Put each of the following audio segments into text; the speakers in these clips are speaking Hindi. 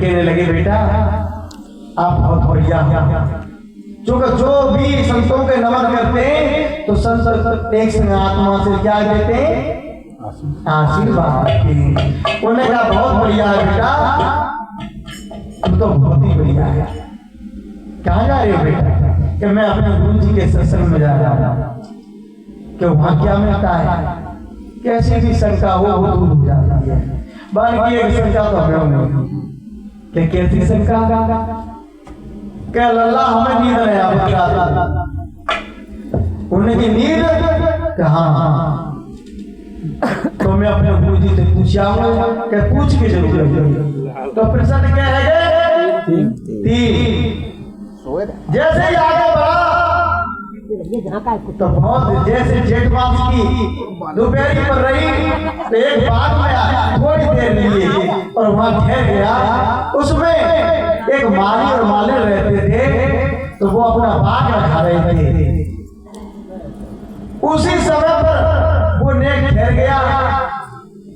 कहने लगे बेटा आप बहुत बढ़िया हो, क्योंकि जो भी संतों के नमन करते हैं तो संत एक संग आत्मा से क्या देते हैं, आशीर्वाद। उन्होंने कहा बहुत बढ़िया है बेटा, तुम तो बहुत ही बढ़िया है। कहाँ जा रहे हो बेटा? कि मैं अपने गुरु जी के सत्संग में जा रहा हूँ। कि वहाँ क्या मिलता है? कैसी भी शंका हो वो दूर हो जाती है। बाकी एक शंका तो हमें कि कैसी शंका? क्या लल्ला हमें नींद नहीं आता? उन्हें नींद कहाँ? तो मैं अपने गुरु जी से पूछा कि पूछ के जरूर। तो प्रश्न क्या है? तीन। जैसे ही आगे बढ़ा तो बहुत जैसे जेठ मास की दोपहरी पर रही तो एक बाग में आया थोड़ी देर लिए और वहां ठहर गया। उसमें एक माली और माले रहते थे तो वो अपना बाग रखा रहे थे। उसी समय पर वो नेक ठहर गया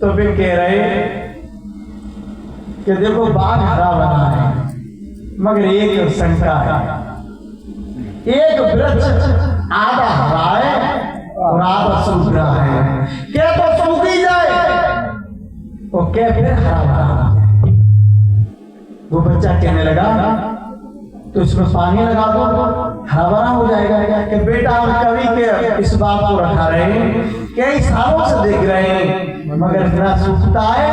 तो वे कह रहे कि देखो बाग हरा भरा है मगर एक शंका है, एक वृक्ष आधा हरा है और आधा सूख रहा है। क्या तो सूखी जाए तो क्या फिर हरा भरा हो जाए। वो बच्चा कहने लगा तो इसमें पानी लगा दो हरा भरा हो जाएगा। कि बेटा हम कवि के इस बात को रखा रहे हैं, कई सालों से देख रहे हैं मगर ना सूखता है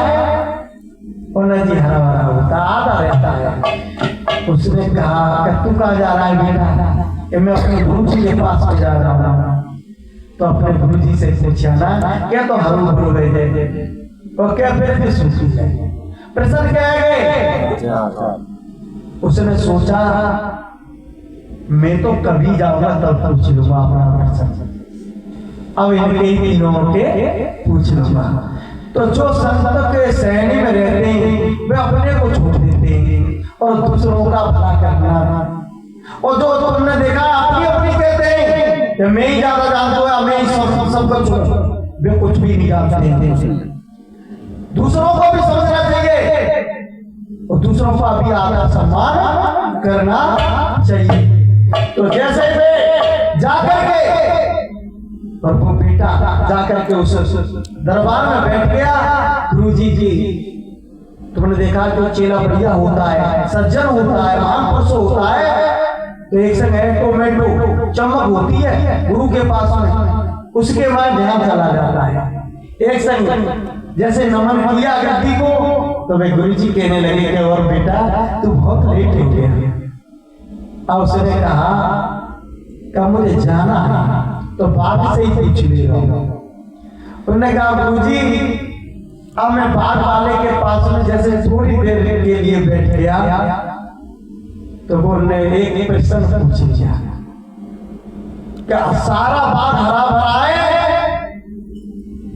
और न जी हरा भरा होता, आधा रहता है। उसने कहा कि तू कहाँ जा रहा है बेटा? कि मैं अपने गुरु जी के पास में जा रहा हूँ। तो अपने गुरु जी से पूछा ना क्या तो हरू भरू रह जाए और क्या फिर सूखी जाए। प्रश्न क्या है? उसने सोचा मैं तो कभी जाऊंगा तब पूछ लूंगा अपना प्रश्न, अब इनके तीनों के पूछ लूंगा। तो जो संत के श्रेणी में रहते हैं वे अपने को छोड़ देते हैं और दूसरों का भला करना। और जो तुमने देखा अपनी अपनी कहते हैं कि मैं ही ज्यादा जानता हूँ, मैं ही सब कुछ, वे कुछ भी नहीं जानते। दूसरों को भी समझना चाहिए और दूसरों का भी आदर सम्मान करना चाहिए। तो जैसे वे जाकर के और वो बेटा जाकर के उस दरबार में बैठ गया। गुरु जी तुमने देखा कि चेला बढ़िया होता है, सज्जन होता है, महापुरुष होता है तो एक संग टोमेटो चमक होती है गुरु के पास में, उसके बाद ध्यान चला जाता है। एक संग जैसे नमन किया गद्दी को तो वे गुरु जी कहने लगे कि और बेटा तू बहुत लेट हो गया। अब उसने कहा कि मुझे जाना है तो बात से ही पूछ ले। उन्होंने कहा गुरु जी अब मैं बाग वाले के पास में जैसे थोड़ी देर के लिए बैठ गया तो वो ने एक प्रश्न पूछ लिया क्या सारा बाग हरा भरा है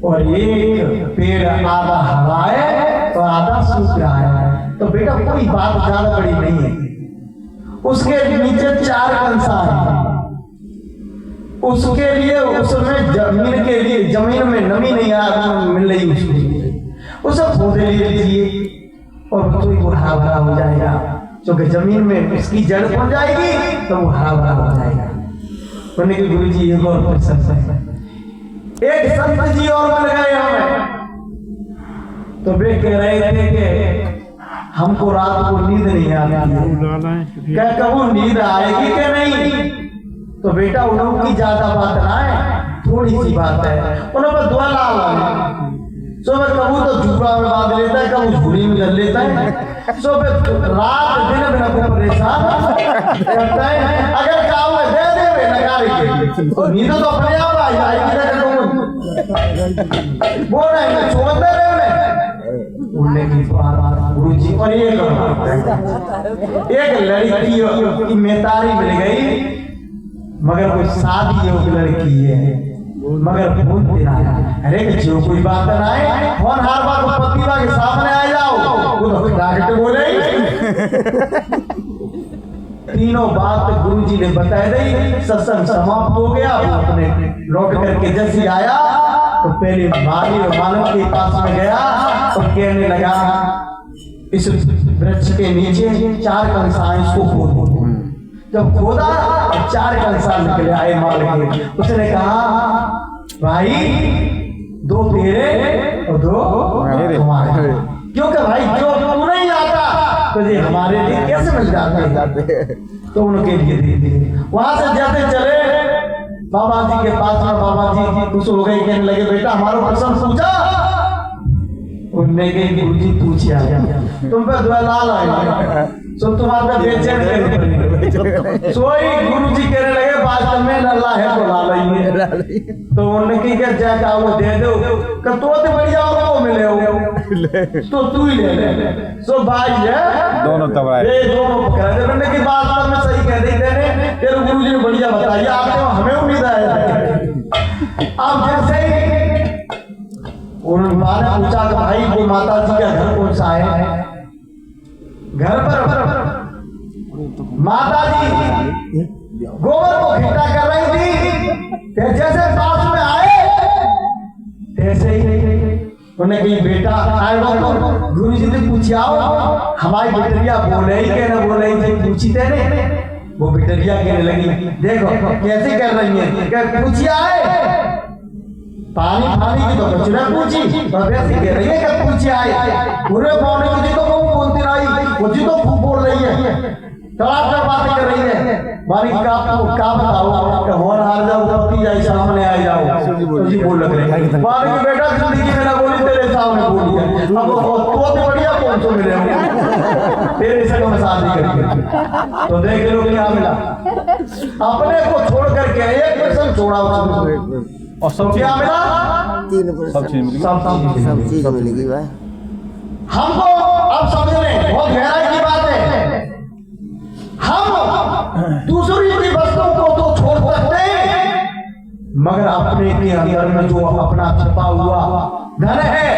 और एक पेड़ आधा हरा है तो आधा सूख रहा है? तो बेटा कोई बात ज्यादा बड़ी नहीं है। उसके नीचे 4 कंसा है, उसके लिए उसमें जमीन में नमी नहीं मिल रही उसको, उसे पौधे ले लीजिए और तो वो हरा भरा हो जाएगा। क्योंकि जमीन में उसकी जड़ पड़ जाएगी तो वो हरा भरा हो जाएगा। बोले कि गुरु जी एक और प्रश्न है। एक संत जी और मिल गए हमें तो वे कह रहे थे कि हमको रात को नींद नहीं आती है, क्या कबू नींद आएगी कि नहीं? तो बेटा उन्हों की ज्यादा बात ना है, थोड़ी सी बात है। उन्होंने पर दुआ ला सो मैं कबू तो झूठा में बांध लेता है, कबू झूली में डल लेता है। सो मैं रात दिन बिना को परेशान करता है। अगर काम में दे दे वे नकार के नींद तो अपने आप आ जाएगी ना। वो नहीं छोड़ दे रहे मैं उड़ने की बात गुरु जी। और एक लड़की की मेतारी मिल गई मगर कोई शादी योग्य लड़की है मगर फोन तेरा है। अरे जो कोई बात ना आए फोन हर बार पतिवा के सामने आ जाओ वो तो डॉक्टर बोले। तीनों बात गुरु जी ने बता दी। सत्संग समाप्त हो गया। अपने लौट करके जैसे आया तो पहले माली और मानव के पास में गया तो कहने लगा इस वृक्ष के नीचे 4 कंसाएं इसको खोदो। जब खोदा 4 कंसा निकले आए माल के। उसने कहा भाई 2 तेरे और 2 तुम्हारे, क्योंकि भाई जो तू नहीं आता तो ये हमारे लिए कैसे मिल जाते, तो उनके लिए दे दिए। वहां से जाते चले बाबा जी के पास में। बाबा जी खुश हो गए, कहने लगे बेटा हमारा प्रश्न पूछा। उनने के गुरु जी पूछा तुम पे लाल आए तो तुम्हारे पे बेचैन कर सोई। गुरु जी कहने लगे वास्तव में लल्ला है तो लाल ही है। तो उन्होंने की क्या जाता वो दे दो कि तो बढ़िया होगा वो मिले हो तो तू ही ले ले। सो भाई है दोनों तबाह ये दोनों पकड़ा दे। उन्होंने की बात में सही कह दी तेरे तेरे गुरु जी ने बढ़िया बताइए। आपने हमें उम्मीद है आप जैसे ही उन्होंने पूछा कि भाई वो माता जी का घर कौन सा है। घर पर माता जी गोबर को इकट्ठा कर रही थी। जैसे पास में आए तैसे ही उन्हें कही बेटा आए गुरु जी ने पूछा हमारी बिटरिया बोले ही कहना बोले ही पूछी तेने। वो बिटरिया कहने लगी देखो कैसे कर रही है पूछिया है पानी पानी की तो कुछ ना पूछी वैसे कह रही है कि पूछे आए पूरे पौने की जी तो वो बोलती रही वो जी तो खूब बोल रही है तड़ाक बातें कर रही है। बारी का बताओ कि होन हार जाओ पति जाए सामने आ जाओ तो जी बोल लग रही है। बारी की बेटा जिंदगी में ना बोली तेरे सामने बोली है। अब तो बढ़िया कौन सो मिले तेरे से कम शादी करेंगे तो देख लो क्या मिला। अपने को छोड़ करके एक पर्सन छोड़ा और सब क्या मिला 3% सब चीज मिलेगी भाई। हमको अब समझ लें बहुत गहराई की बात है। हम दूसरी की वस्तुओं को तो छोड़ सकते मगर अपने के अंदर में जो अपना छिपा हुआ धन है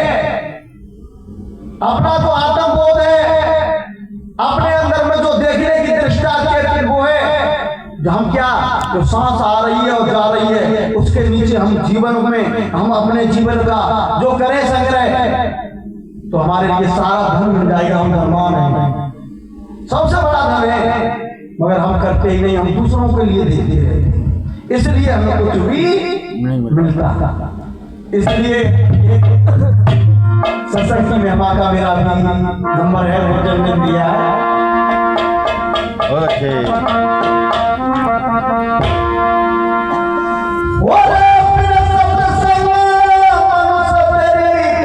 अपना जो आत्मबोध है अपने अंदर में जो देखने की दृष्टा वो है हम क्या जो सांस आ रही है और जा रही है उसके नीचे हम जीवन में हम अपने जीवन का जो करें संग्रह तो हमारे लिए सारा धन मिल जाएगा। हम धनवान हैं सबसे बड़ा धन है मगर हम करते ही नहीं। हम दूसरों के लिए देते रहते इसलिए हमें कुछ भी नहीं मिलता। इसलिए सत्संग की महिमा का मेरा भी नंबर है वो जन्म दिया है। बहुत अच्छे